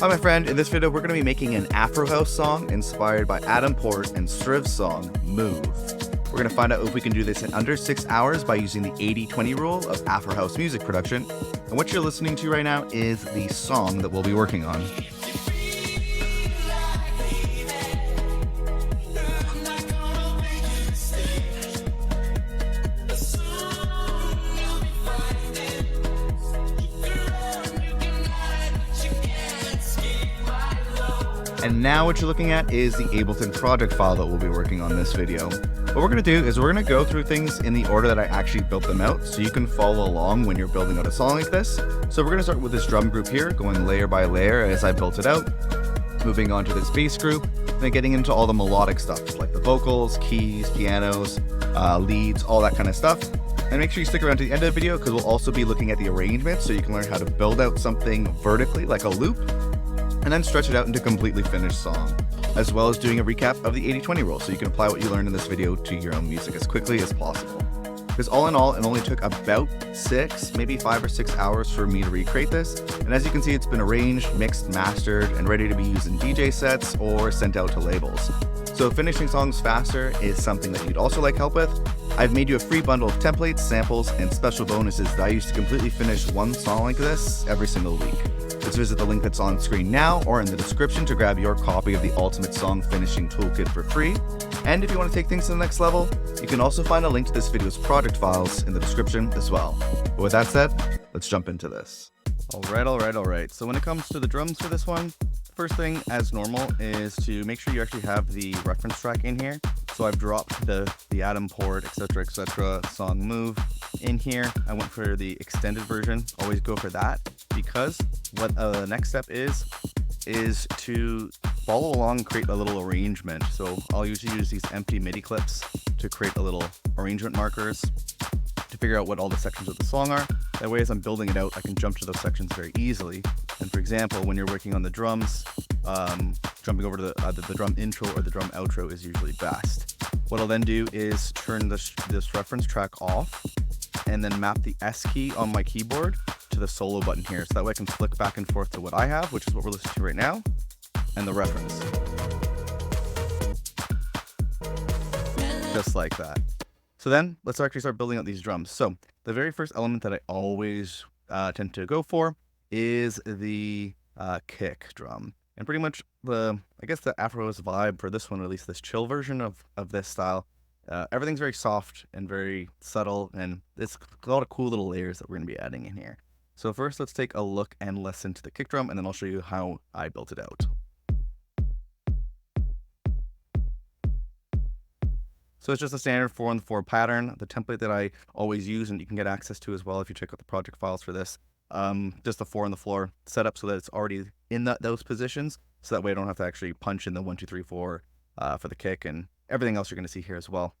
Hi my friend, in this video we're going to be making an Afro House song inspired by Adam Port and Strv's song, Move. We're going to find out if we can do this in under 6 hours by using the 80-20 rule of Afro House music production. And what you're listening to right now is the song that we'll be working on. And now what you're looking at is the Ableton project file that we'll be working on this video. What we're going to do is we're going to go through things in the order that I actually built them out so you can follow along when you're building out a song like this. So we're going to start with this drum group here, going layer by layer as I built it out. Moving on to this bass group, and then getting into all the melodic stuff like the vocals, keys, pianos, leads, all that kind of stuff. And make sure you stick around to the end of the video because we'll also be looking at the arrangement so you can learn how to build out something vertically like a loop, and then stretch it out into a completely finished song, as well as doing a recap of the 80-20 rule so you can apply what you learned in this video to your own music as quickly as possible. Because all in all, it only took about 6, maybe 5 or 6 hours for me to recreate this, and as you can see it's been arranged, mixed, mastered, and ready to be used in DJ sets or sent out to labels. So if finishing songs faster is something that you'd also like help with, I've made you a free bundle of templates, samples, and special bonuses that I use to completely finish one song like this every single week. Just visit the link that's on screen now or in the description to grab your copy of the Ultimate Song Finishing Toolkit for free. And if you want to take things to the next level, you can also find a link to this video's project files in the description as well. But with that said, let's jump into this. Alright. So when it comes to the drums for this one, first thing as normal is to make sure you actually have the reference track in here. So I've dropped the Adam Port, etc. song Move in here. I went for the extended version. Always go for that because what the next step is to follow along and create a little arrangement. So I'll usually use these empty MIDI clips to create a little arrangement markers to figure out what all the sections of the song are. That way as I'm building it out, I can jump to those sections very easily. And for example, when you're working on the drums, jumping over to the drum intro or the drum outro is usually best. What I'll then do is turn this reference track off and then map the S key on my keyboard to the solo button here. So that way I can flick back and forth to what I have, which is what we're listening to right now, and the reference. Just like that. So then let's actually start building out these drums. So the very first element that I always tend to go for is the kick drum. And pretty much the Afro House vibe for this one, or at least this chill version of this style, everything's very soft and very subtle, and it's a lot of cool little layers that we're going to be adding in here. So first let's take a look and listen to the kick drum, and then I'll show you how I built it out. So it's just a standard 4-on-4 pattern, the template that I always use, and you can get access to as well if you check out the project files for this. Just the 4 on the floor setup so that it's already in those positions, so that way I don't have to actually punch in the 1, 2, 3, 4 for the kick and everything else you're going to see here as well.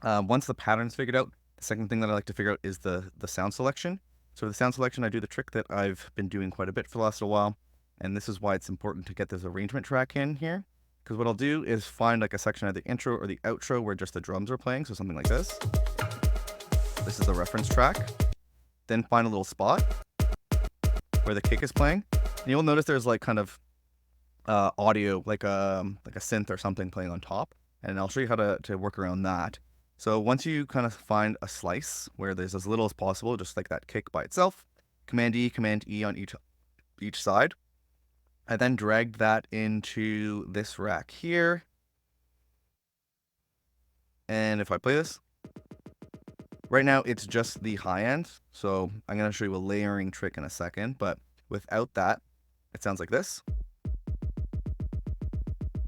Once the pattern's figured out, the second thing that I like to figure out is the sound selection. So for the sound selection, I do the trick that I've been doing quite a bit for the last little while, and this is why it's important to get this arrangement track in here. Because what I'll do is find like a section of the intro or the outro where just the drums are playing, so something like this. This is the reference track. Then find a little spot where the kick is playing. And you'll notice there's like kind of audio, like a synth or something playing on top. And I'll show you how to work around that. So once you kind of find a slice where there's as little as possible, just like that kick by itself, Command E on each side. I then dragged that into this rack here. And if I play this, right now it's just the high end. So I'm going to show you a layering trick in a second, but without that, it sounds like this.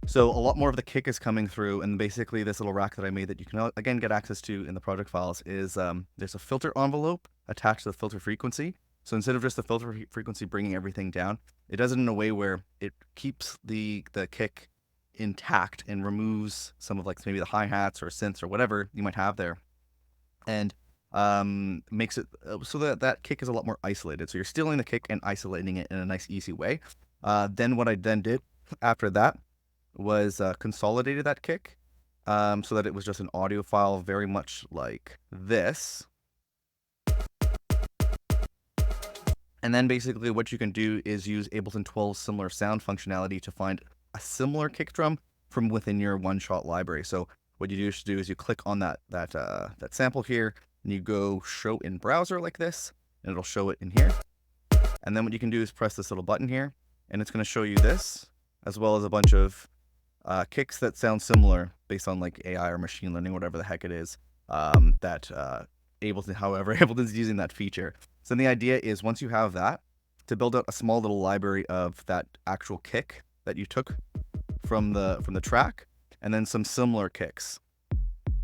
So a lot more of the kick is coming through, and basically this little rack that I made that you can again get access to in the project files is there's a filter envelope attached to the filter frequency. So instead of just the filter frequency bringing everything down, it does it in a way where it keeps the kick intact and removes some of like maybe the hi-hats or synths or whatever you might have there, and makes it so that kick is a lot more isolated. So you're stealing the kick and isolating it in a nice easy way. Then what I then did after that was consolidated that kick so that it was just an audio file very much like this. And then basically what you can do is use Ableton 12's similar sound functionality to find a similar kick drum from within your one-shot library. So what you do is you click on that sample here, and you go show in browser like this, and it'll show it in here. And then what you can do is press this little button here, and it's going to show you this, as well as a bunch of kicks that sound similar based on like AI or machine learning, whatever the heck it is, Ableton's using that feature. So then the idea is once you have that, to build out a small little library of that actual kick that you took from the track, and then some similar kicks.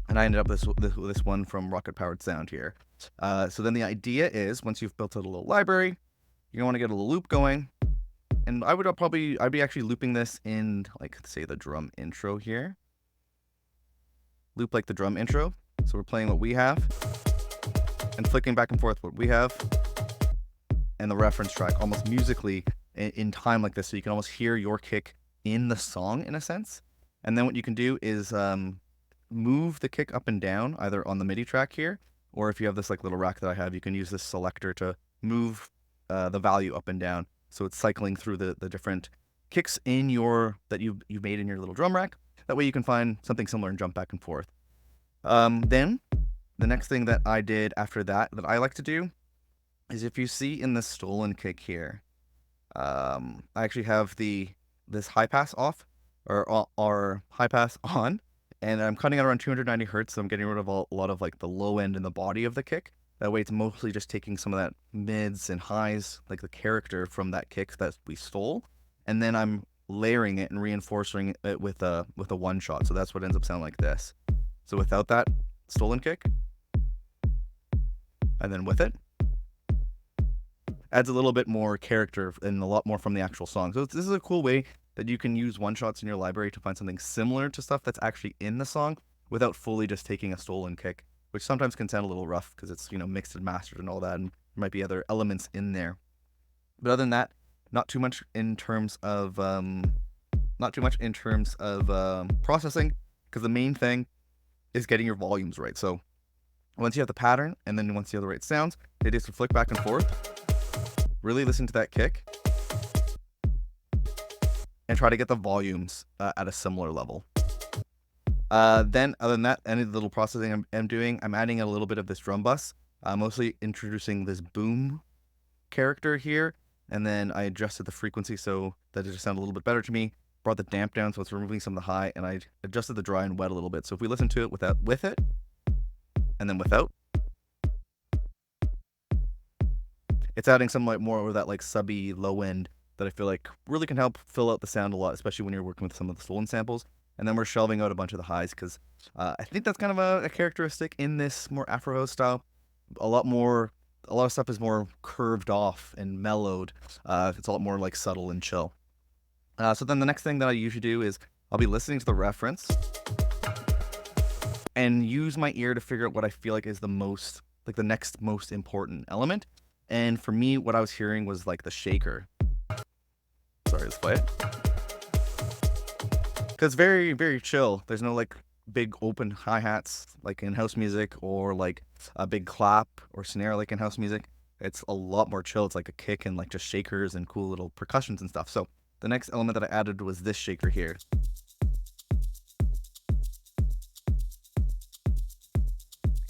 And I ended up with this one from Rocket Powered Sound here. So then the idea is once you've built out a little library, you're gonna want to get a little loop going. And I'd be actually looping this in, like, say, the drum intro here. Loop like the drum intro. So we're playing what we have, and flicking back and forth what we have, and the reference track almost musically in time like this, so you can almost hear your kick in the song in a sense. And then what you can do is move the kick up and down, either on the MIDI track here, or if you have this like little rack that I have, you can use this selector to move the value up and down. So it's cycling through the different kicks in that you made in your little drum rack. That way you can find something similar and jump back and forth. Then the next thing that I did after that I like to do is, if you see in the stolen kick here, I actually have this high pass off, or high pass on, and I'm cutting it around 290 hertz, so I'm getting rid of a lot of like the low end and the body of the kick. That way it's mostly just taking some of that mids and highs, like the character from that kick that we stole, and then I'm layering it and reinforcing it with a one shot. So that's what ends up sounding like this. So without that stolen kick, and then with it, adds a little bit more character and a lot more from the actual song. So this is a cool way that you can use one-shots in your library to find something similar to stuff that's actually in the song without fully just taking a stolen kick, which sometimes can sound a little rough because it's, mixed and mastered and all that, and there might be other elements in there. But other than that, not too much in terms of processing, because the main thing is getting your volumes right. So once you have the pattern, and then once you have the right sounds, it is to flick back and forth, really listen to that kick, and try to get the volumes at a similar level. Then, other than that, any little processing I'm doing, I'm adding a little bit of this drum bus, mostly introducing this boom character here, and then I adjusted the frequency so that it just sounded a little bit better to me, brought the damp down so it's removing some of the high, and I adjusted the dry and wet a little bit. So if we listen to it with it, and then without, it's adding some like more of that like subby low end that I feel like really can help fill out the sound a lot, especially when you're working with some of the stolen samples. And then we're shelving out a bunch of the highs because I think that's kind of a characteristic in this more Afro House style. A lot of stuff is more curved off and mellowed. It's a lot more like subtle and chill. So then the next thing that I usually do is I'll be listening to the reference and use my ear to figure out what I feel like is the next most important element. And for me, what I was hearing was like the shaker. Sorry, let's play it. Because very, very chill. There's no like big open hi-hats like in house music, or like a big clap or snare like in house music. It's a lot more chill. It's like a kick and like just shakers and cool little percussions and stuff. So the next element that I added was this shaker here.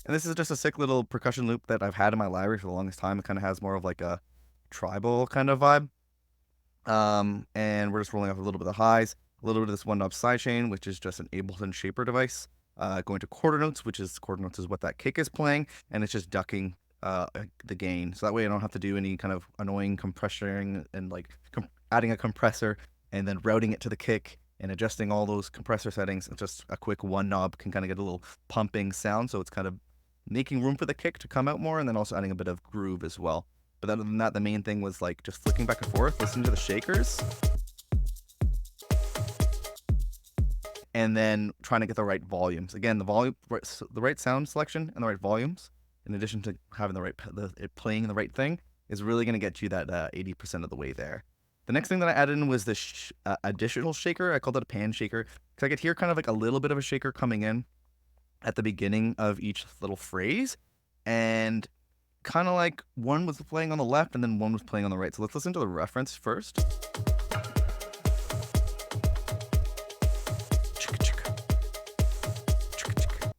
And this is just a sick little percussion loop that I've had in my library for the longest time. It kind of has more of like a tribal kind of vibe. And we're just rolling off a little bit of the highs, a little bit of this one knob sidechain, which is just an Ableton shaper device, going to quarter notes, quarter notes is what that kick is playing, and it's just ducking the gain. So that way I don't have to do any kind of annoying compressoring and like adding a compressor and then routing it to the kick and adjusting all those compressor settings. It's just a quick one knob can kind of get a little pumping sound, so it's kind of making room for the kick to come out more, and then also adding a bit of groove as well. But other than that, the main thing was like just flicking back and forth, listening to the shakers, and then trying to get the right volumes. Again, the right sound selection and the right volumes, in addition to having it playing the right thing, is really going to get you that 80% of the way there. The next thing that I added in was this additional shaker. I called it a pan shaker, because I could hear kind of like a little bit of a shaker coming in at the beginning of each little phrase, and kind of like one was playing on the left and then one was playing on the right. So let's listen to the reference first.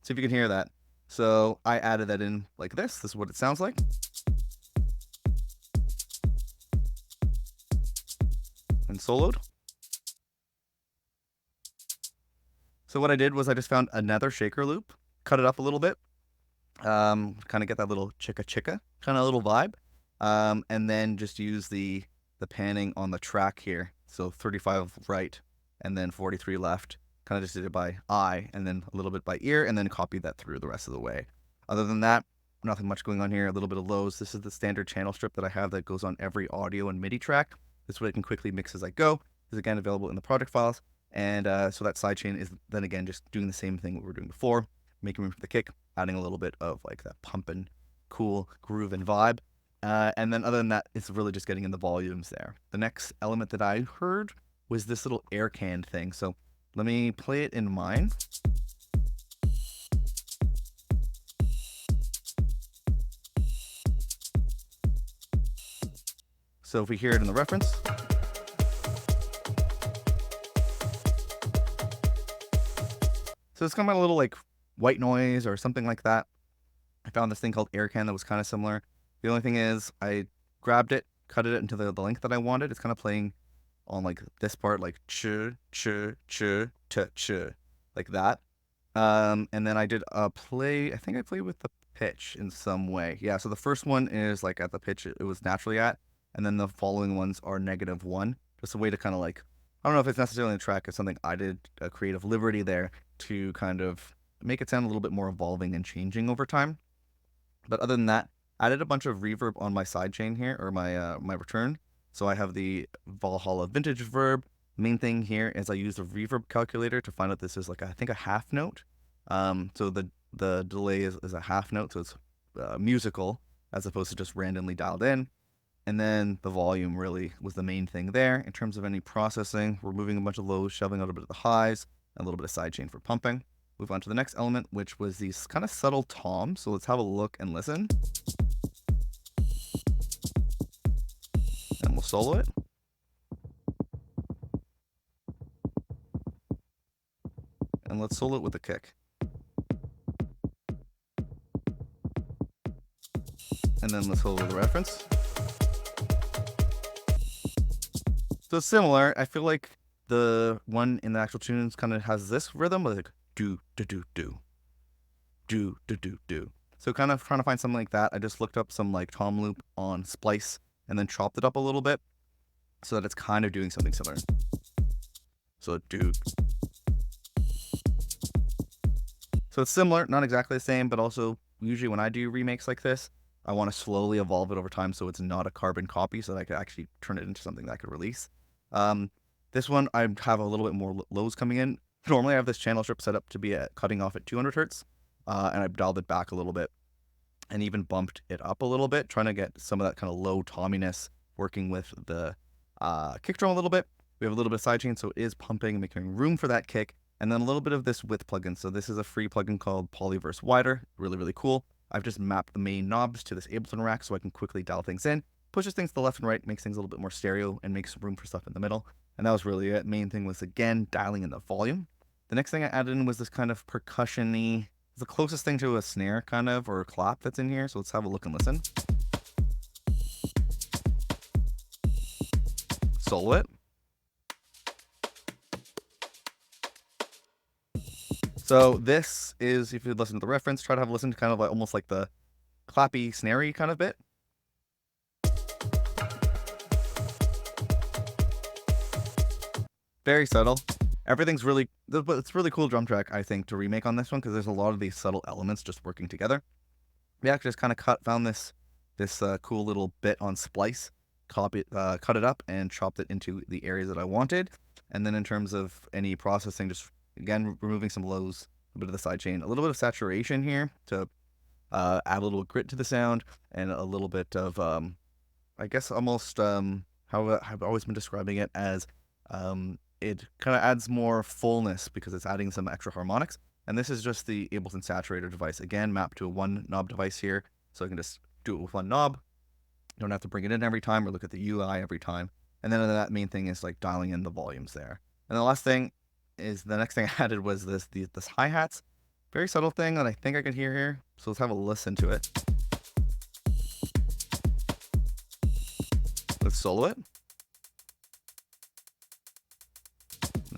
See if you can hear that. So I added that in like this. This is what it sounds like. And soloed. So what I did was I just found another shaker loop, cut it up a little bit, kind of get that little chicka chicka kind of little vibe, and then just use the panning on the track here. So 35 right and then 43 left. Kind of just did it by eye and then a little bit by ear and then copied that through the rest of the way. Other than that, nothing much going on here. A little bit of lows. This is the standard channel strip that I have that goes on every audio and MIDI track. This way I can quickly mix as I go. This is again available in the project files. And so that sidechain is then again just doing the same thing we were doing before, making room for the kick, adding a little bit of like that pumping, cool groove and vibe. And then other than that, it's really just getting in the volumes there. The next element that I heard was this little air can thing. So let me play it in mine. So if we hear it in the reference. So it's kind of a little like white noise or something like that. I found this thing called air can that was kind of similar. The only thing is I grabbed it, cut it into the length that I wanted. It's kind of playing on like this part, like ch, ch, ch, ch, ch, like that. And then I did play, I think I played with the pitch in some way. Yeah, so the first one is like at the pitch it was naturally at, and then the following ones are -1. Just a way to kind of like, I don't know if it's necessarily a track, it's something I did a creative liberty there to kind of make it sound a little bit more evolving and changing over time. But other than that, I added a bunch of reverb on my sidechain here, or my return. So I have the Valhalla Vintage Verb. Main thing here is I use the reverb calculator to find out this is like, I think a half note. So the delay is a half note, so it's musical as opposed to just randomly dialed in. And then the volume really was the main thing there. In terms of any processing, removing a bunch of lows, shoving out a bit of the highs, and a little bit of sidechain for pumping. Move on to the next element, which was these kind of subtle toms. So let's have a look and listen. And we'll solo it. And let's solo it with a kick. And then let's solo with a reference. So similar, I feel like the one in the actual tunes kind of has this rhythm, like do, do, do, do, do, do, do, do. So kind of trying to find something like that. I just looked up some like tom loop on Splice and then chopped it up a little bit so that it's kind of doing something similar. So do. So it's similar, not exactly the same, but also usually when I do remakes like this, I want to slowly evolve it over time so it's not a carbon copy so that I could actually turn it into something that I could release. This one, I have a little bit more lows coming in. Normally I have this channel strip set up to be at cutting off at 200 hertz, and I've dialed it back a little bit and even bumped it up a little bit, trying to get some of that kind of low tomminess working with the kick drum a little bit. We have a little bit of sidechain, so it is pumping, making room for that kick, and then a little bit of this width plugin. So this is a free plugin called Polyverse Wider, really, really cool. I've just mapped the main knobs to this Ableton rack so I can quickly dial things in, pushes things to the left and right, makes things a little bit more stereo, and makes room for stuff in the middle. And that was really it. Main thing was, again, dialing in the volume. The next thing I added in was this kind of percussion-y, it's the closest thing to a snare kind of, or a clap that's in here. So let's have a look and listen. Solo it. So this is, if you listen to the reference, try to have a listen to kind of like almost like the clappy, snarey kind of bit. Very subtle. Everything's really, it's really cool drum track, I think, to remake on this one because there's a lot of these subtle elements just working together. We actually just kind of found this cool little bit on Splice, cut it up and chopped it into the areas that I wanted. And then in terms of any processing, just again, removing some lows, a bit of the sidechain, a little bit of saturation here to add a little grit to the sound, and a little bit of, I guess, almost how I've always been describing it as it kind of adds more fullness because it's adding some extra harmonics. And this is just the Ableton Saturator device, again, mapped to a one knob device here. So I can just do it with one knob. You don't have to bring it in every time or look at the UI every time. And then that main thing is like dialing in the volumes there. And the last thing is, the next thing I added was this hi-hats. Very subtle thing that I think I can hear here. So let's have a listen to it. Let's solo it.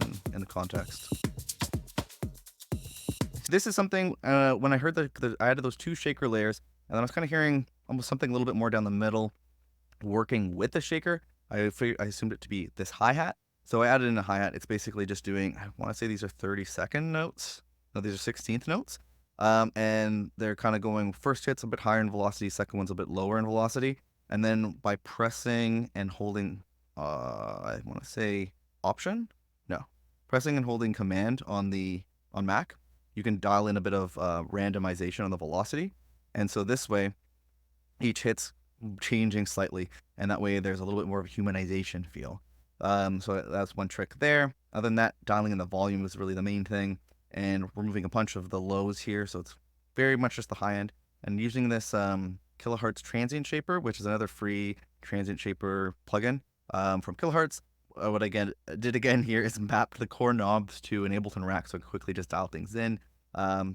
And in the context. This is something, when I heard I added those 2 shaker layers, and then I was kind of hearing almost something a little bit more down the middle working with the shaker. I assumed it to be this hi-hat. So I added in a hi-hat. It's basically just doing, I want to say these are 32nd notes. No, these are 16th notes. And they're kind of going, first hit's a bit higher in velocity, second one's a bit lower in velocity. And then by pressing and holding, I want to say Option? No. Pressing and holding Command on Mac, you can dial in a bit of randomization on the velocity. And so this way, each hit's changing slightly, and that way there's a little bit more of a humanization feel. So that's one trick there. Other than that, dialing in the volume is really the main thing, and removing a bunch of the lows here, so it's very much just the high end. And using this Kilohertz Transient Shaper, which is another free transient shaper plugin from Kilohertz. What I did again here is map the core knobs to an Ableton rack, so I can quickly just dial things in.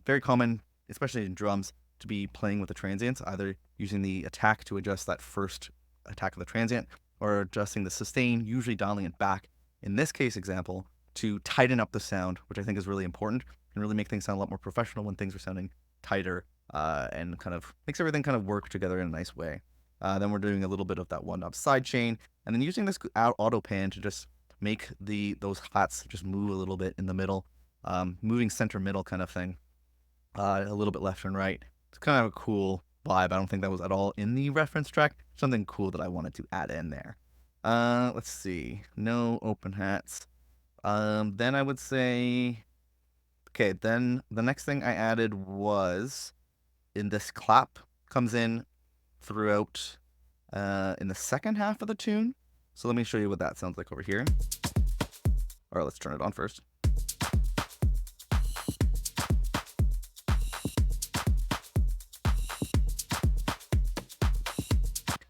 Very common, especially in drums, to be playing with the transients, either using the attack to adjust that first attack of the transient, or adjusting the sustain, usually dialing it back, in this case example, to tighten up the sound, which I think is really important, and really make things sound a lot more professional when things are sounding tighter, and kind of makes everything kind of work together in a nice way. Then we're doing a little bit of that one knob side chain, and then using this auto pan to just make those hats just move a little bit in the middle, moving center middle kind of thing, a little bit left and right. It's kind of a cool vibe. I don't think that was at all in the reference track. Something cool that I wanted to add in there. Let's see. No open hats. Then I would say, okay, then the next thing I added was in this clap, comes in throughout in the second half of the tune. So let me show you what that sounds like over here. All right, let's turn it on first.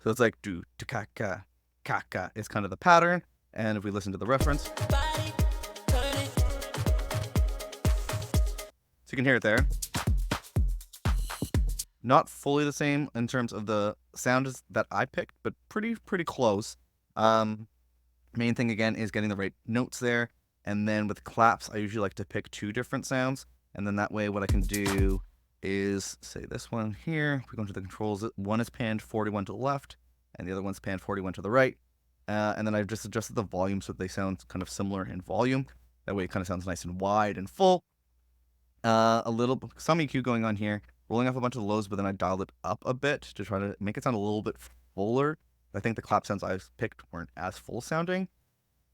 So it's like do to ka ka is kind of the pattern. And if we listen to the reference, so you can hear it there. Not fully the same in terms of the sound that I picked, but pretty close. Main thing again is getting the right notes there. And then with claps, I usually like to pick 2 different sounds. And then that way what I can do is, say this one here, if we go into the controls, one is panned 41 to the left, and the other one's panned 41 to the right. And then I've just adjusted the volume so they sound kind of similar in volume. That way it kind of sounds nice and wide and full. Some EQ going on here, rolling off a bunch of the lows, but then I dialed it up a bit to try to make it sound a little bit fuller. I think the clap sounds I've picked weren't as full sounding.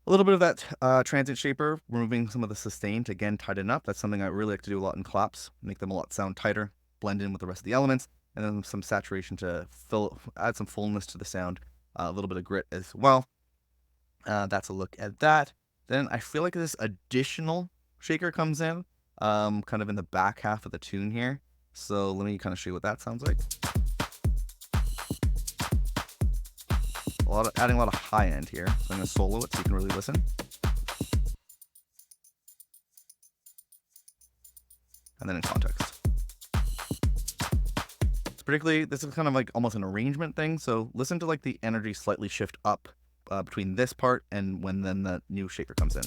A little bit of that transient shaper, removing some of the sustain to again tighten up. That's something I really like to do a lot in claps, make them a lot sound tighter, blend in with the rest of the elements, and then some saturation to add some fullness to the sound, a little bit of grit as well. That's a look at that. Then I feel like this additional shaker comes in, kind of in the back half of the tune here. So let me kind of show you what that sounds like. Adding a lot of high end here. So I'm going to solo it so you can really listen. And then in context. So particularly, this is kind of like almost an arrangement thing. So listen to like the energy slightly shift up between this part and when then the new shaker comes in.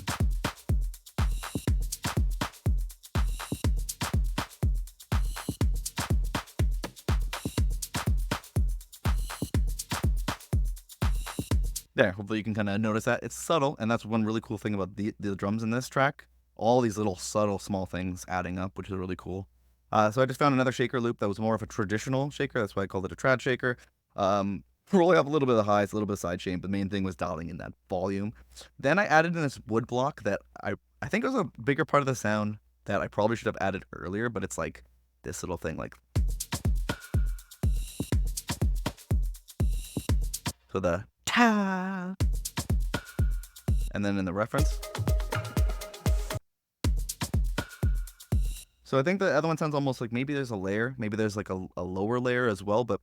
There, hopefully you can kind of notice that. It's subtle, and that's one really cool thing about the drums in this track. All these little subtle small things adding up, which is really cool. So I just found another shaker loop that was more of a traditional shaker. That's why I called it a trad shaker. Rolling up a little bit of the highs, a little bit of side chain, but the main thing was dialing in that volume. Then I added in this wood block that I think was a bigger part of the sound that I probably should have added earlier, but it's like this little thing, like. So the ta, and then in the reference. So I think the other one sounds almost like maybe there's a layer, maybe there's like a lower layer as well, but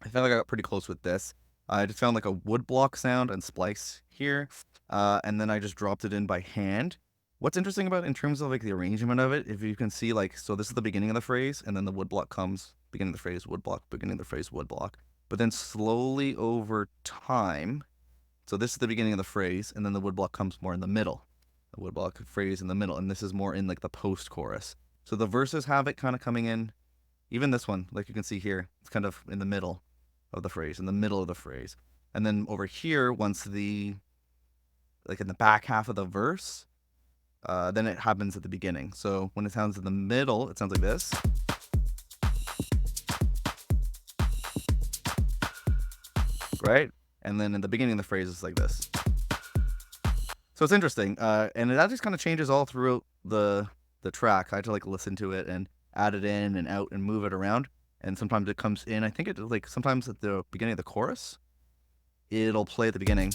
I felt like I got pretty close with this. I just found like a wood block sound and splice here, and then I just dropped it in by hand. What's interesting about it in terms of like the arrangement of it, if you can see, like, so this is the beginning of the phrase, and then the wood block comes, beginning of the phrase, wood block, beginning of the phrase, wood block. But then slowly over time, so this is the beginning of the phrase, and then the wood block comes more in the middle. The wood block phrase in the middle, and this is more in like the post chorus. So the verses have it kind of coming in. Even this one, like you can see here, it's kind of in the middle of the phrase, in the middle of the phrase. And then over here, once like in the back half of the verse, then it happens at the beginning. So when it sounds in the middle, it sounds like this. Right? And then in the beginning of the phrase, it's like this. So it's interesting. And that just kind of changes all throughout the track. I had to like listen to it and add it in and out and move it around. And sometimes it comes in, I think it like sometimes at the beginning of the chorus, it'll play at the beginning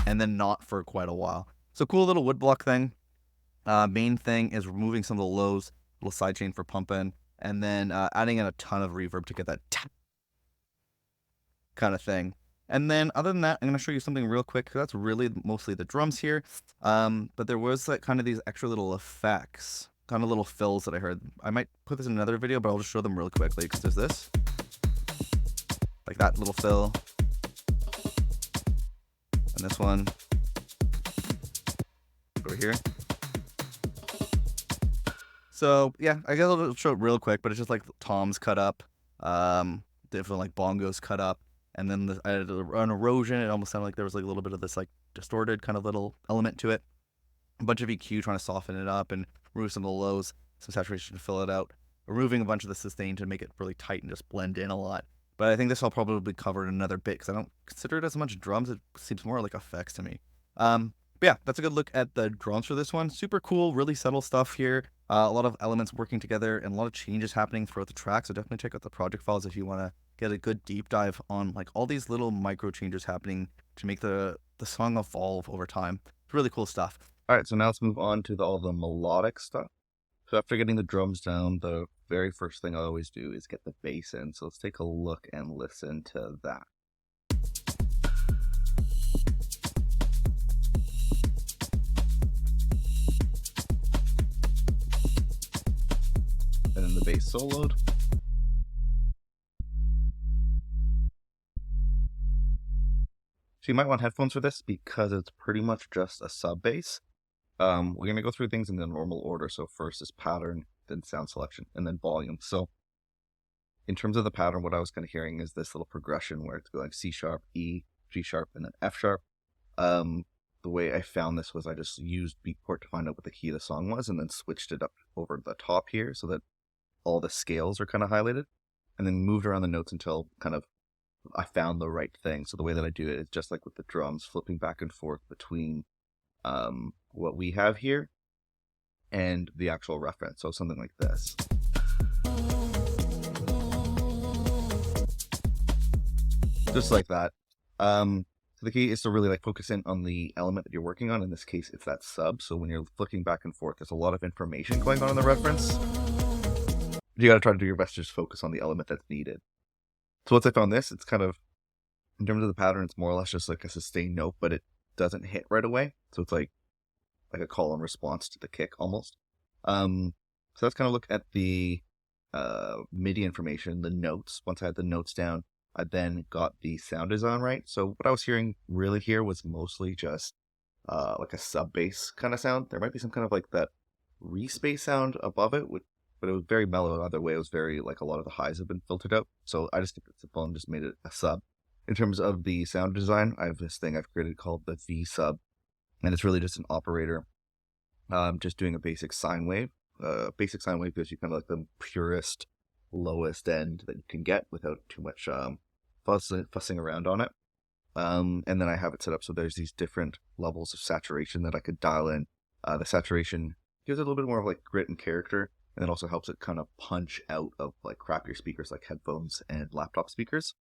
and then not for quite a while. So cool little woodblock thing. Main thing is removing some of the lows, little sidechain for pumping, and then adding in a ton of reverb to get that tap kind of thing. And then other than that, I'm going to show you something real quick. That's really mostly the drums here. But there was like kind of these extra little effects, kind of little fills that I heard. I might put this in another video, but I'll just show them real quickly because there's this. Like that little fill. And this one. Over here. So yeah, I guess I'll show it real quick, but it's just like toms cut up, different like bongos cut up, and then I had an erosion. It almost sounded like there was like a little bit of this like distorted kind of little element to it. A bunch of EQ trying to soften it up and remove some of the lows, some saturation to fill it out, removing a bunch of the sustain to make it really tight and just blend in a lot. But I think this I'll probably cover in another bit because I don't consider it as much drums. It seems more like effects to me. But yeah, that's a good look at the drums for this one. Super cool, really subtle stuff here. A lot of elements working together and a lot of changes happening throughout the track. So definitely check out the project files if you want to get a good deep dive on like all these little micro changes happening to make the song evolve over time. It's really cool stuff. All right, so now let's move on to all the melodic stuff. So after getting the drums down, the very first thing I always do is get the bass in. So let's take a look and listen to that. And then the bass soloed. So you might want headphones for this because it's pretty much just a sub bass. We're going to go through things in the normal order. So first is pattern, then sound selection, and then volume. So in terms of the pattern, what I was kind of hearing is this little progression where it's going C sharp, E, G sharp, and then F sharp. The way I found this was I just used Beatport to find out what the key of the song was and then switched it up over the top here so that all the scales are kind of highlighted, and then moved around the notes until kind of I found the right thing. So the way that I do it is just like with the drums, flipping back and forth between what we have here and the actual reference. So something like this. Just like that. So the key is to really like focus in on the element that you're working on. In this case, it's that sub. So when you're flicking back and forth, there's a lot of information going on in the reference. You got to try to do your best to just focus on the element that's needed. So once I found this, it's kind of, in terms of the pattern, it's more or less just like a sustained note, but it doesn't hit right away. So it's like a call and response to the kick almost. So let's kind of look at the MIDI information, the notes. Once I had the notes down, I then got the sound design right. So what I was hearing really here was mostly just like a sub bass kind of sound. There might be some kind of like that re-space sound above it, but it was very mellow. Either way, it was very like a lot of the highs have been filtered out. So I just took it simple and just made it a sub. In terms of the sound design, I have this thing I've created called the V sub, and it's really just an operator just doing a basic sine wave. Basic sine wave gives you kind of like the purest, lowest end that you can get without too much fussing around on it. And then I have it set up so there's these different levels of saturation that I could dial in. The saturation gives it a little bit more of like grit and character, and it also helps it kind of punch out of like crappier speakers like headphones and laptop speakers.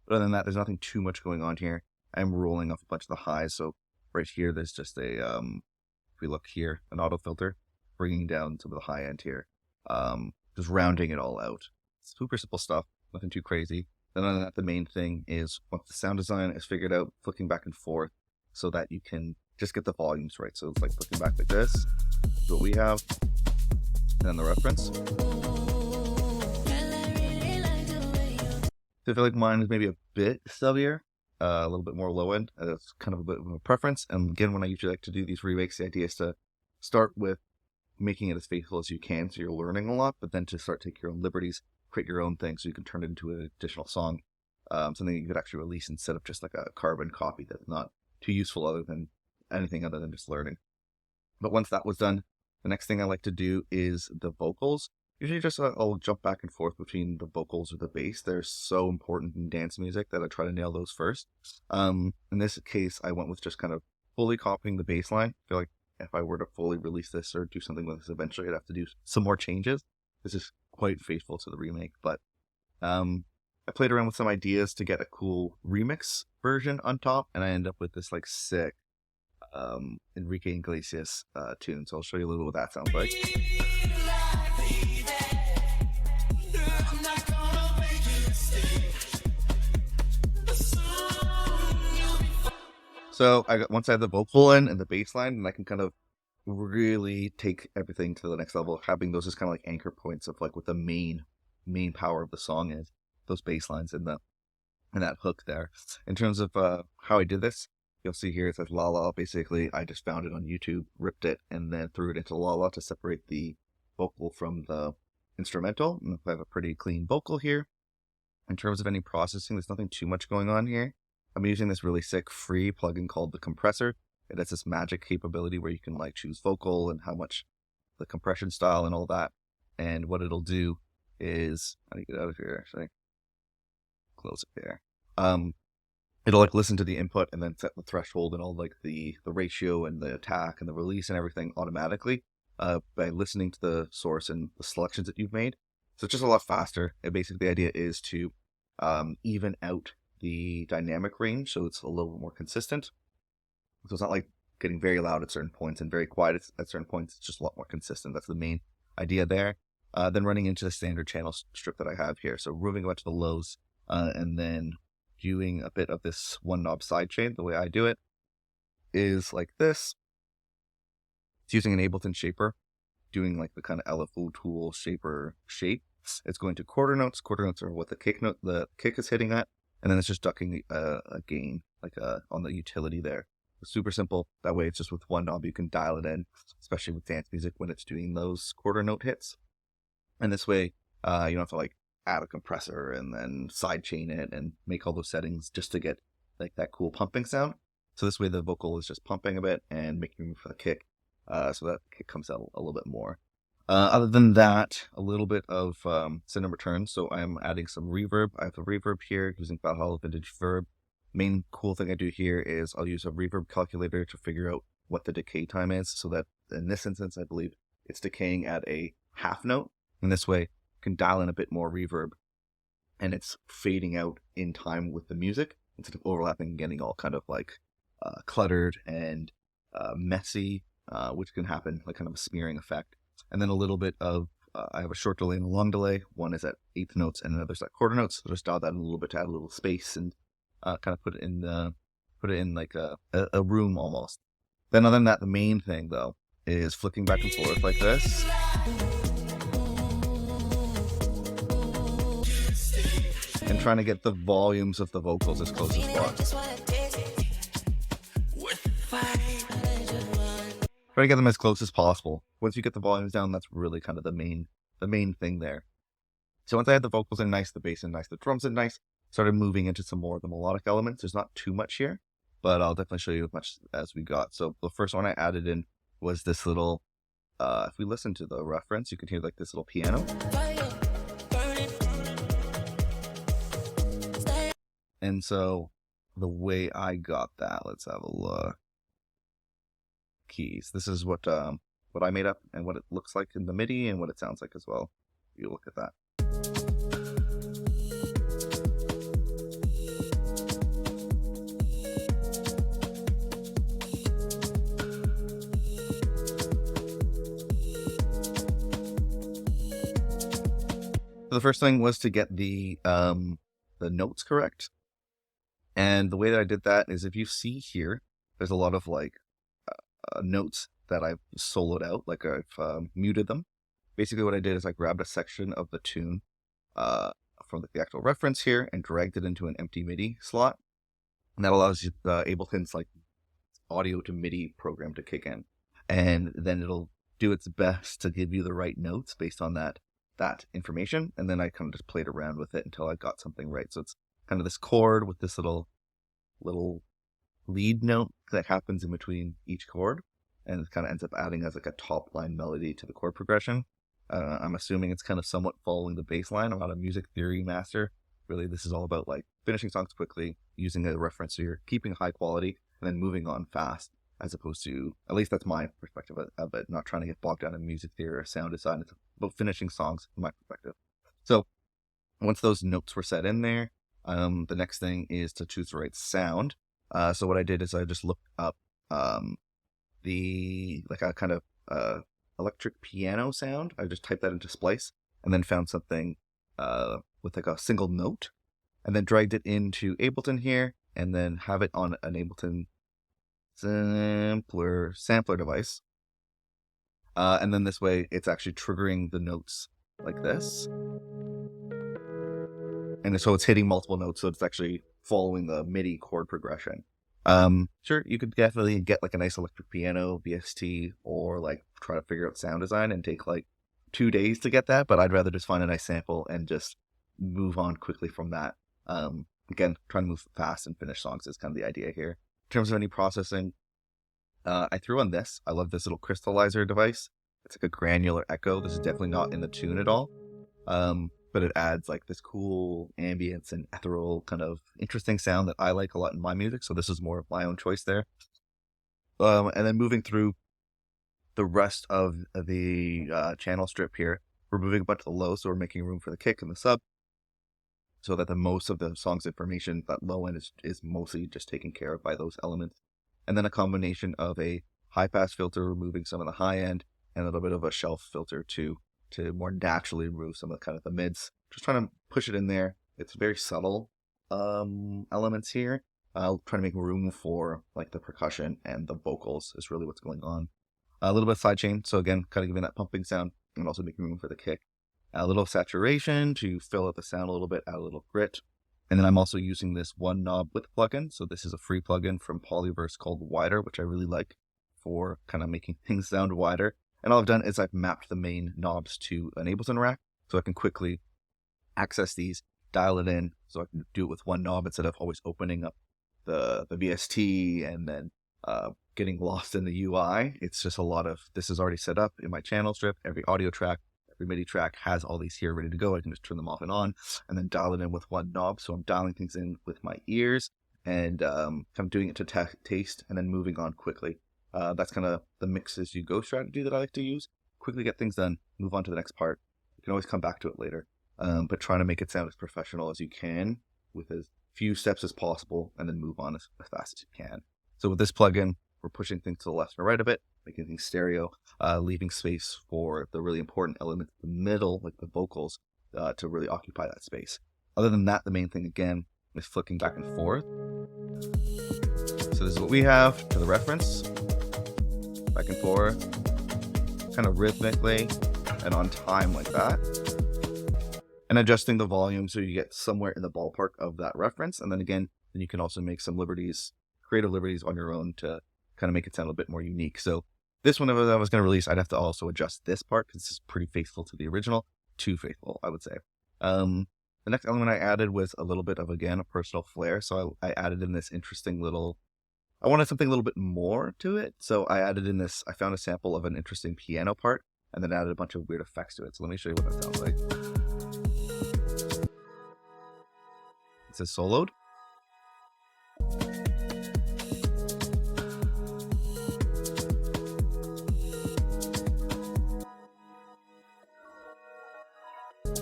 But other than that, there's nothing too much going on here. I'm rolling off a bunch of the highs. So right here, there's just a, if we look here, an auto filter, bringing down some of the high end here, just rounding it all out. Super simple stuff, nothing too crazy. Then other than that, the main thing is once the sound design is figured out, flicking back and forth so that you can just get the volumes right. So it's like flicking back like this, is what we have, and then the reference. So I feel like mine is maybe a bit stubbier, a little bit more low end. That's kind of a bit of a preference. And again, when I usually like to do these remakes, the idea is to start with making it as faithful as you can, so you're learning a lot, but then to start take your own liberties, create your own thing, so you can turn it into an additional song, something you could actually release instead of just like a carbon copy that's not too useful other than anything other than just learning. But once that was done, the next thing I like to do is the vocals. Usually just I'll jump back and forth between the vocals or the bass. They're so important in dance music that I try to nail those first. In this case, I went with just kind of fully copying the bass line. I feel like if I were to fully release this or do something with this eventually, I'd have to do some more changes. This is quite faithful to the remake, but I played around with some ideas to get a cool remix version on top, and I end up with this like sick Enrique Iglesias tune. So I'll show you a little what that sounds like. So once I have the vocal in and the bass line, and I can kind of really take everything to the next level, having those as kind of like anchor points of like what the main power of the song is, those bass lines and that hook there. In terms of how I did this, you'll see here it says La La. Basically, I just found it on YouTube, ripped it, and then threw it into La La to separate the vocal from the instrumental. And I have a pretty clean vocal here. In terms of any processing, there's nothing too much going on here. I'm using this really sick free plugin called the Compressor. It has this magic capability where you can like choose vocal and how much the compression style and all that. And what it'll do is, how do you get out of here actually? Close it there. It'll like listen to the input and then set the threshold and all like the ratio and the attack and the release and everything automatically by listening to the source and the selections that you've made. So it's just a lot faster. And basically the idea is to even out the dynamic range so it's a little bit more consistent. So it's not like getting very loud at certain points and very quiet at certain points. It's just a lot more consistent. That's the main idea there. Then running into the standard channel strip that I have here. So removing a bunch of the lows and then doing a bit of this one knob sidechain. The way I do it is like this. It's using an Ableton shaper, doing like the kind of LFO tool shaper shape. It's going to quarter notes. Quarter notes are what the kick is hitting at. And then it's just ducking a gain like on the utility there. It's super simple. That way it's just with one knob you can dial it in, especially with dance music when it's doing those quarter note hits. And this way you don't have to like add a compressor and then sidechain it and make all those settings just to get like that cool pumping sound. So this way the vocal is just pumping a bit and making room for the kick, so that kick comes out a little bit more. Other than that, a little bit of send and return. So I'm adding some reverb. I have the reverb here using Valhalla Vintage Verb. Main cool thing I do here is I'll use a reverb calculator to figure out what the decay time is, so that in this instance I believe it's decaying at a half note. And this way you can dial in a bit more reverb and it's fading out in time with the music instead of overlapping and getting all kind of like cluttered and messy, which can happen like kind of a smearing effect. And then a little bit of, I have a short delay and a long delay. One is at eighth notes and another's at quarter notes. So just dial that in a little bit to add a little space and kind of put it in like a room almost. Then other than that, the main thing though is flicking back and forth like this. And trying to get the volumes of the vocals as close as possible. Try to get them as close as possible. Once you get the volumes down, that's really kind of the main thing there. So once I had the vocals in nice, the bass in nice, the drums in nice, started moving into some more of the melodic elements. There's not too much here, but I'll definitely show you as much as we got. So the first one I added in was this little, if we listen to the reference, you can hear like this little piano. And so the way I got that, let's have a look. Keys. This is what I made up and what it looks like in the MIDI and what it sounds like as well. You look at that. So the first thing was to get the the notes correct. And the way that I did that is, if you see here, there's a lot of like notes that I've soloed out, like I've muted them. Basically what I did is I grabbed a section of the tune from the actual reference here and dragged it into an empty MIDI slot. And that allows you Ableton's like audio to MIDI program to kick in. And then it'll do its best to give you the right notes based on that information. And then I kind of just played around with it until I got something right. So it's kind of this chord with this little lead note that happens in between each chord. And it kind of ends up adding as like a top line melody to the chord progression. I'm assuming it's kind of somewhat following the bass line. I'm not a music theory master. Really, this is all about like finishing songs quickly, using a reference here, keeping high quality, and then moving on fast, as opposed to, at least that's my perspective of it, not trying to get bogged down in music theory or sound design. It's about finishing songs from my perspective. So once those notes were set in there, the next thing is to choose the right sound. So what I did is I just looked up like a kind of electric piano sound. I just typed that into Splice and then found something with like a single note, and then dragged it into Ableton here, and then have it on an Ableton sampler device. And then this way it's actually triggering the notes like this. And so it's hitting multiple notes, so it's actually following the MIDI chord progression. Sure, you could definitely get like a nice electric piano VST, or like try to figure out sound design and take like 2 days to get that, but I'd rather just find a nice sample and just move on quickly from that. Again, trying to move fast and finish songs is kind of the idea here. In terms of any processing, I threw on this. I love this little crystallizer device. It's like a granular echo. This is definitely not in the tune at all. But it adds like this cool ambience and ethereal kind of interesting sound that I like a lot in my music. So this is more of my own choice there. And then moving through the rest of the channel strip here, we're moving a bunch of the low, so we're making room for the kick and the sub, so that the most of the song's information, that low end is mostly just taken care of by those elements. And then a combination of a high pass filter, removing some of the high end, and a little bit of a shelf filter to more naturally remove some of the kind of the mids. Just trying to push it in there. It's very subtle elements here. I'll try to make room for like the percussion and the vocals is really what's going on. A little bit of sidechain, so again, kind of giving that pumping sound and also making room for the kick. A little saturation to fill out the sound a little bit, add a little grit. And then I'm also using this one knob width plugin. So this is a free plugin from Polyverse called Wider, which I really like for kind of making things sound wider. And all I've done is I've mapped the main knobs to an Ableton rack, so I can quickly access these, dial it in, so I can do it with one knob instead of always opening up the VST and then getting lost in the UI. It's just a lot of, this is already set up in my channel strip. Every audio track, every MIDI track has all these here ready to go. I can just turn them off and on and then dial it in with one knob. So I'm dialing things in with my ears and I'm doing it to taste and then moving on quickly. That's kind of the mix as you go strategy that I like to use. Quickly get things done, move on to the next part. You can always come back to it later, but trying to make it sound as professional as you can with as few steps as possible and then move on as fast as you can. So with this plugin, we're pushing things to the left and right a bit, making things stereo, leaving space for the really important elements in the middle, like the vocals, to really occupy that space. Other than that, the main thing again is flicking back and forth. So this is what we have to the reference. Back and forth, kind of rhythmically and on time like that. And adjusting the volume so you get somewhere in the ballpark of that reference. And then again, then you can also make some creative liberties on your own to kind of make it sound a bit more unique. So this one, if I was going to release, I'd have to also adjust this part because this is pretty faithful to the original. Too faithful, I would say. The next element I added was a little bit of, again, a personal flair. So I added in this interesting little, I wanted something a little bit more to it. So I added in this, I found a sample of an interesting piano part and then added a bunch of weird effects to it. So let me show you what that sounds like. It says soloed.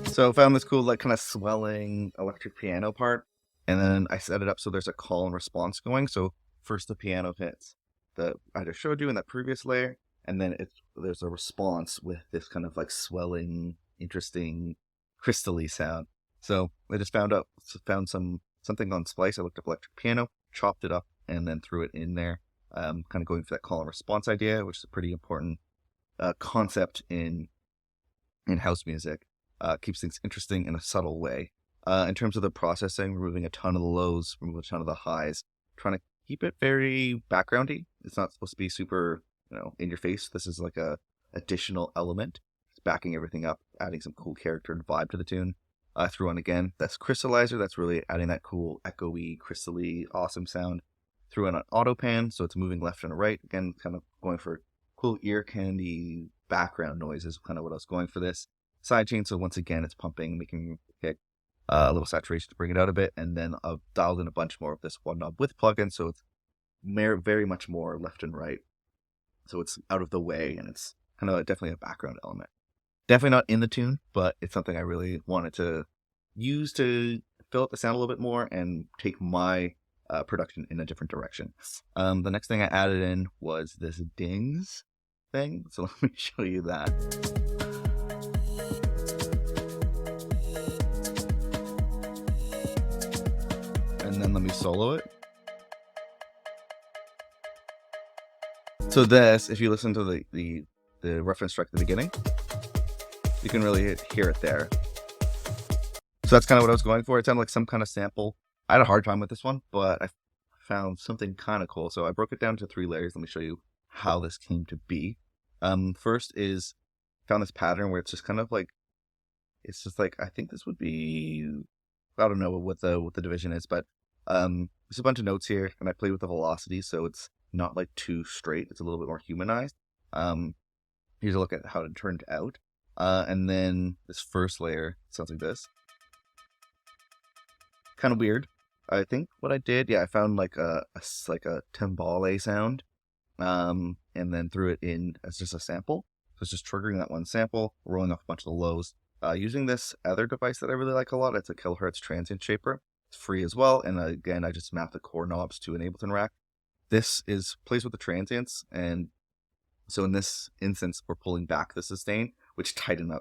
So I found this cool, like, kind of swelling electric piano part. And then I set it up so there's a call and response going. So first the piano hits that I just showed you in that previous layer, and then there's a response with this kind of like swelling, interesting, crystally sound. So I just found something on Splice. I looked up electric piano, chopped it up, and then threw it in there. Kind of going for that call and response idea, which is a pretty important concept in house music. Keeps things interesting in a subtle way. In terms of the processing, removing a ton of the lows, removing a ton of the highs, trying to keep it very backgroundy. It's not supposed to be super, in your face. This is like a additional element. It's backing everything up, adding some cool character and vibe to the tune. I threw on again, that's Crystallizer. That's really adding that cool echoey, crystally, awesome sound. Threw in an auto pan, so it's moving left and right. Again, kind of going for cool ear candy background noise is kind of what I was going for this. Sidechain, so once again, it's pumping, making kick, a little saturation to bring it out a bit, and then I've dialed in a bunch more of this one knob with plugin, so it's very much more left and right. So it's out of the way, and it's kind of definitely a background element. Definitely not in the tune, but it's something I really wanted to use to fill out the sound a little bit more and take my production in a different direction. The next thing I added in was this dings thing, so let me show you that. And then let me solo it. So this, if you listen to the reference track at the beginning, you can really hear it there. So that's kind of what I was going for. It sounded like some kind of sample. I had a hard time with this one, but I found something kind of cool. So I broke it down to 3 layers. Let me show you how this came to be. First is, found this pattern where it's just kind of like, it's just like, I think this would be, I don't know what the division is, but there's a bunch of notes here, and I played with the velocity, so it's not like too straight. It's a little bit more humanized. Here's a look at how it turned out. And then this first layer sounds like this. Kind of weird. I think what I did, I found like a timbale sound, and then threw it in as just a sample. So it's just triggering that one sample, rolling off a bunch of the lows. Using this other device that I really like a lot, it's a kilohertz transient shaper. It's free as well, and again, I just mapped the core knobs to an Ableton rack. This plays with the transients, and so in this instance, we're pulling back the sustain, which tightens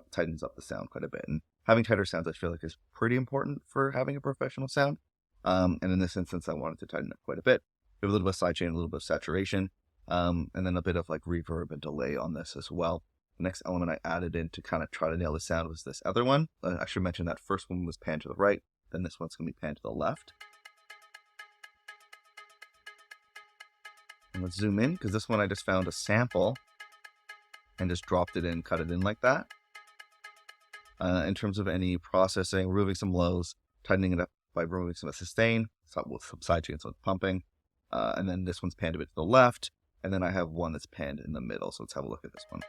up the sound quite a bit. And having tighter sounds, I feel like, is pretty important for having a professional sound. And in this instance, I wanted to tighten it quite a bit. We have a little bit of sidechain, a little bit of saturation, and then a bit of like reverb and delay on this as well. The next element I added in to kind of try to nail the sound was this other one. I should mention that first one was panned to the right, then this one's going to be panned to the left. And let's zoom in, because this one I just found a sample and just dropped it in, cut it in like that. In terms of any processing, removing some lows, tightening it up by removing some sustain, with some sidechain, so it's pumping. And then this one's panned a bit to the left, and then I have one that's panned in the middle, so let's have a look at this one.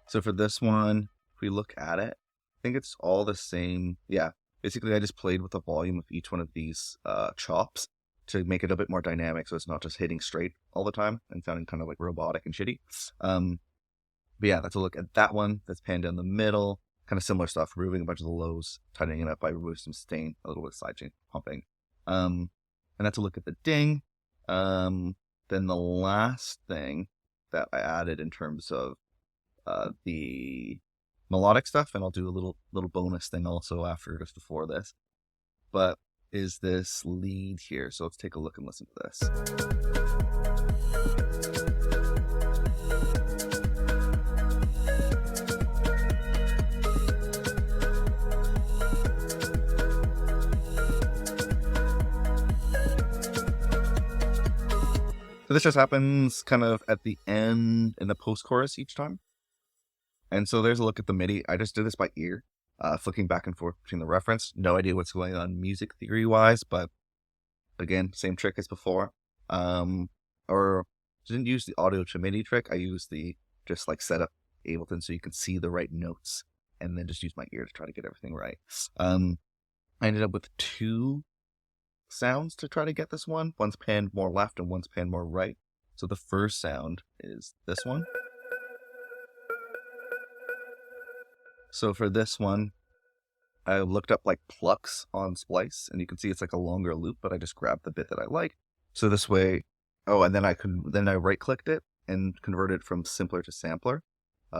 So for this one, if we look at it, I think it's all the same. Yeah, basically I just played with the volume of each one of these chops to make it a bit more dynamic, so it's not just hitting straight all the time and sounding kind of like robotic and shitty. But yeah, let's look at that one that's panned down the middle. Kind of similar stuff, removing a bunch of the lows, tightening it up by removing some sustain, a little bit of sidechain pumping. And that's a look at the ding. Then the last thing that I added in terms of the melodic stuff, and I'll do a little bonus thing also after, just before this, but is this lead here. So let's take a look and listen to this. So this just happens kind of at the end in the post-chorus each time. And so there's a look at the MIDI. I just did this by ear, flicking back and forth between the reference. No idea what's going on music theory-wise, but again, same trick as before. Or didn't use the audio to MIDI trick. I used the just like set up Ableton so you can see the right notes, and then just use my ear to try to get everything right. I ended up with 2 sounds to try to get this one. One's panned more left and one's panned more right. So the first sound is this one. So for this one, I looked up like plucks on Splice, and you can see it's like a longer loop, but I just grabbed the bit that I like. So this way, and then I right clicked it and converted it from simpler to sampler.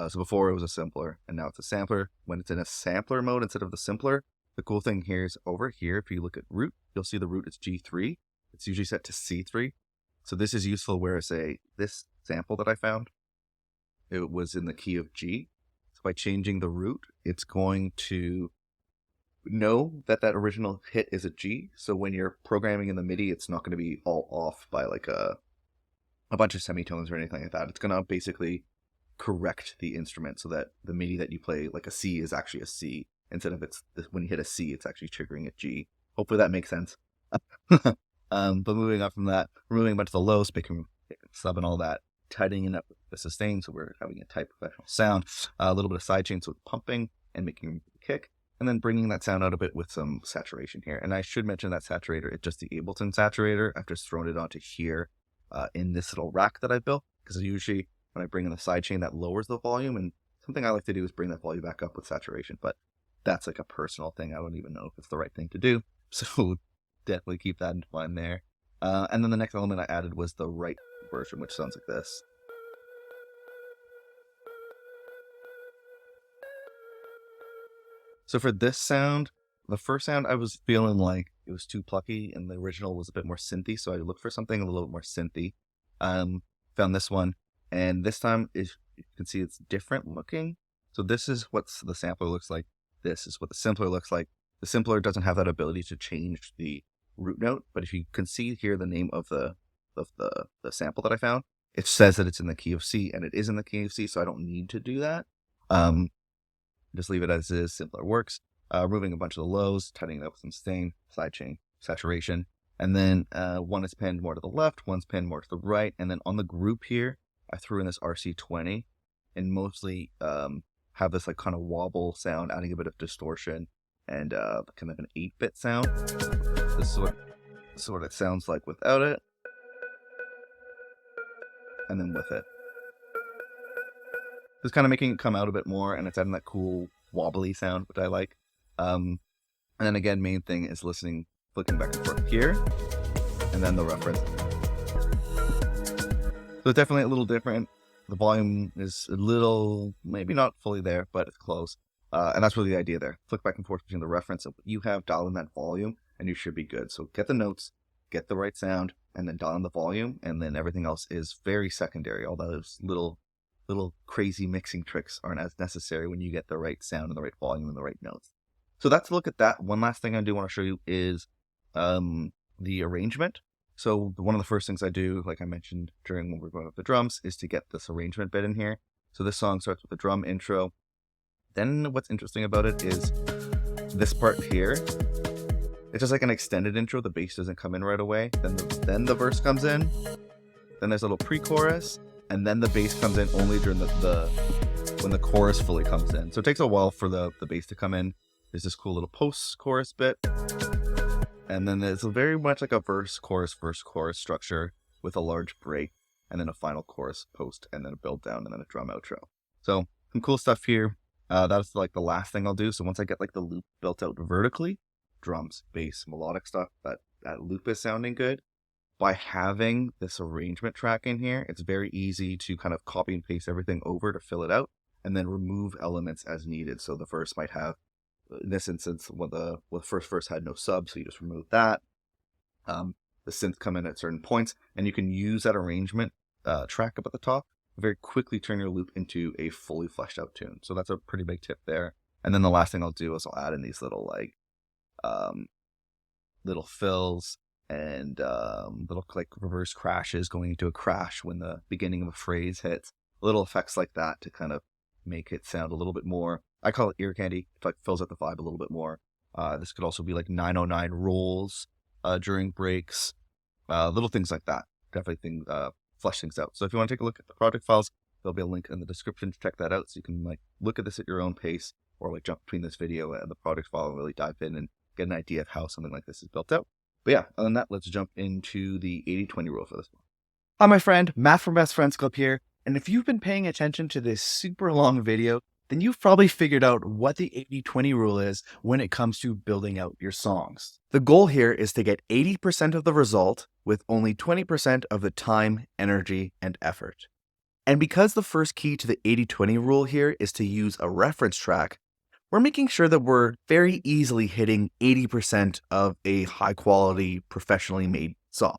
So before it was a simpler, and now it's a sampler. When it's in a sampler mode instead of the simpler, the cool thing here is over here, if you look at root, you'll see the root is G3. It's usually set to C3. So this is useful where, say, this sample that I found, it was in the key of G. So by changing the root, it's going to know that that original hit is a G. So when you're programming in the MIDI, it's not going to be all off by like a bunch of semitones or anything like that. It's going to basically correct the instrument so that the MIDI that you play, like a C, is actually a C. Instead of when you hit a C, it's actually triggering a G. Hopefully that makes sense. But moving up from that, removing a bunch of the lows, picking sub and all that, tightening up the sustain, so we're having a tight professional sound, a little bit of sidechain, so it's pumping and making room for the kick, and then bringing that sound out a bit with some saturation here. And I should mention that saturator, it's just the Ableton saturator. I've just thrown it onto here in this little rack that I built, because usually when I bring in the sidechain, that lowers the volume, and something I like to do is bring that volume back up with saturation, but that's like a personal thing. I don't even know if it's the right thing to do, so definitely keep that in mind there. And then the next element I added was the right version, which sounds like this. So for this sound, the first sound I was feeling like it was too plucky, and the original was a bit more synthy, so I looked for something a little bit more synthy. Found this one, and this time you can see it's different looking. So this is what the sampler looks like. This is what the simpler looks like. The simpler doesn't have that ability to change the root note, but if you can see here the name of the sample that I found, it says that it's in the key of C, and it is in the key of C, so I don't need to do that. Just leave it as is. Simpler works. Removing a bunch of the lows, tightening it up with some sustain, sidechain, saturation, and then one is pinned more to the left, one's pinned more to the right, and then on the group here, I threw in this RC20, and mostly have this like kind of wobble sound, adding a bit of distortion, and kind of an 8-bit sound. This is what it sounds like without it, and then with it. It's kind of making it come out a bit more, and it's adding that cool wobbly sound, which I like. And then again, main thing is listening, flicking back and forth here, and then the reference. So it's definitely a little different. The volume is a little, maybe not fully there, but it's close. And that's really the idea there. Flick back and forth between the reference and what you have, dial in that volume, and you should be good. So get the notes, get the right sound, and then dial in the volume, and then everything else is very secondary. All those little crazy mixing tricks aren't as necessary when you get the right sound and the right volume and the right notes. So that's a look at that. One last thing I do want to show you is the arrangement. So one of the first things I do, like I mentioned during when we're going up the drums, is to get this arrangement bit in here. So this song starts with a drum intro. Then what's interesting about it is this part here. It's just like an extended intro. The bass doesn't come in right away. Then the verse comes in. Then there's a little pre-chorus, and then the bass comes in only during when the chorus fully comes in. So it takes a while for the bass to come in. There's this cool little post-chorus bit. And then there's very much like a verse, chorus structure with a large break, and then a final chorus post, and then a build down, and then a drum outro. So some cool stuff here. That's like the last thing I'll do. So once I get like the loop built out vertically, drums, bass, melodic stuff, that loop is sounding good. By having this arrangement track in here, it's very easy to kind of copy and paste everything over to fill it out, and then remove elements as needed. So the verse might have, in this instance, the first verse had no sub, so you just remove that. The synth come in at certain points, and you can use that arrangement track up at the top to very quickly turn your loop into a fully fleshed out tune. So that's a pretty big tip there. And then the last thing I'll do is I'll add in these little little fills and little like reverse crashes going into a crash when the beginning of a phrase hits. Little effects like that to kind of make it sound a little bit more, I call it ear candy. It like fills out the vibe a little bit more. This could also be like 909 rolls during breaks, little things like that. Definitely flesh things out. So if you want to take a look at the project files, there'll be a link in the description to check that out, so you can like look at this at your own pace, or like jump between this video and the project file and really dive in and get an idea of how something like this is built out. But yeah, other than that, let's jump into the 80-20 rule for this one. Hi, my friend, Matt from Best Friends Club here. And if you've been paying attention to this super long video, then you've probably figured out what the 80-20 rule is when it comes to building out your songs. The goal here is to get 80% of the result with only 20% of the time, energy, and effort. And because the first key to the 80-20 rule here is to use a reference track, we're making sure that we're very easily hitting 80% of a high quality, professionally made song.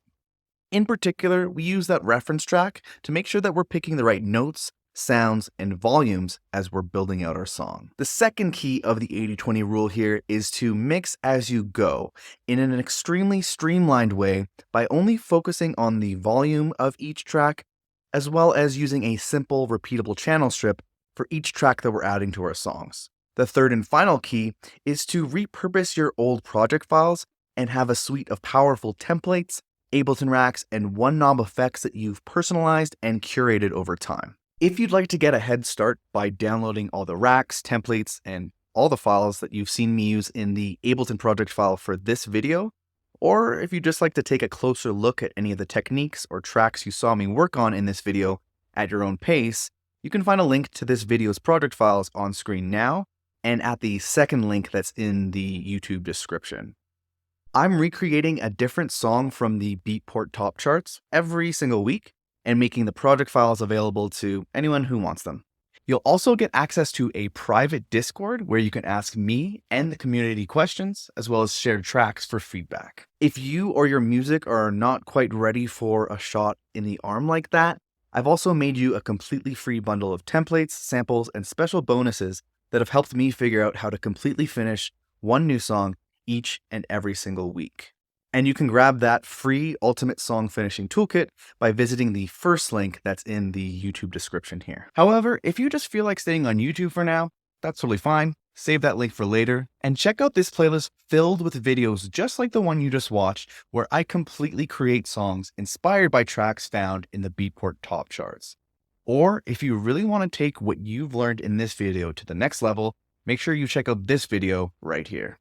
In particular, we use that reference track to make sure that we're picking the right notes, sounds, and volumes as we're building out our song. The second key of the 80-20 rule here is to mix as you go in an extremely streamlined way by only focusing on the volume of each track, as well as using a simple repeatable channel strip for each track that we're adding to our songs. The third and final key is to repurpose your old project files and have a suite of powerful templates, Ableton racks, and one-knob effects that you've personalized and curated over time. If you'd like to get a head start by downloading all the racks, templates, and all the files that you've seen me use in the Ableton project file for this video, or if you'd just like to take a closer look at any of the techniques or tracks you saw me work on in this video at your own pace, you can find a link to this video's project files on screen now and at the second link that's in the YouTube description. I'm recreating a different song from the Beatport top charts every single week and making the project files available to anyone who wants them. You'll also get access to a private Discord where you can ask me and the community questions, as well as share tracks for feedback. If you or your music are not quite ready for a shot in the arm like that, I've also made you a completely free bundle of templates, samples, and special bonuses that have helped me figure out how to completely finish one new song each and every single week. And you can grab that free Ultimate Song Finishing Toolkit by visiting the first link that's in the YouTube description here. However, if you just feel like staying on YouTube for now, that's totally fine. Save that link for later, and check out this playlist filled with videos just like the one you just watched, where I completely create songs inspired by tracks found in the Beatport top charts. Or if you really want to take what you've learned in this video to the next level, make sure you check out this video right here.